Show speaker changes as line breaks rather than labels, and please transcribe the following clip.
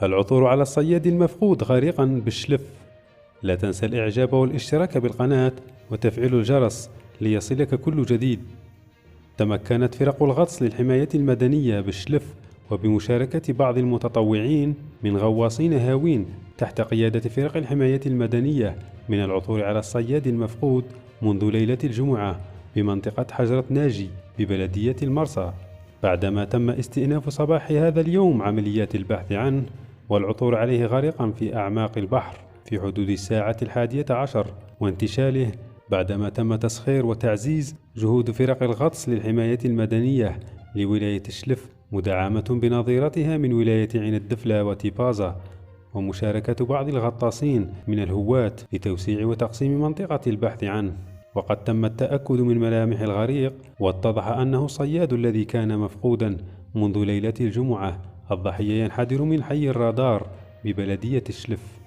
العثور على الصياد المفقود غارقا بالشلف. لا تنسى الإعجاب والاشتراك بالقناة وتفعيل الجرس ليصلك كل جديد. تمكنت فرق الغطس للحماية المدنية بالشلف وبمشاركة بعض المتطوعين من غواصين هاوين تحت قيادة فرق الحماية المدنية من العثور على الصياد المفقود منذ ليلة الجمعة بمنطقة حجرة ناجي ببلدية المرسى، بعدما تم استئناف صباح هذا اليوم عمليات البحث عنه والعثور عليه غارقا في أعماق البحر في حدود الساعة 11 وانتشاله، بعدما تم تسخير وتعزيز جهود فرق الغطس للحماية المدنية لولاية الشلف مدعمة بنظيرتها من ولاية عين الدفلة وتيبازا، ومشاركة بعض الغطاسين من الهواة لتوسيع وتقسيم منطقة البحث عنه. وقد تم التأكد من ملامح الغريق، واتضح أنه الصياد الذي كان مفقودا منذ ليلة الجمعة. الضحية ينحدر من حي الرادار ببلدية الشلف.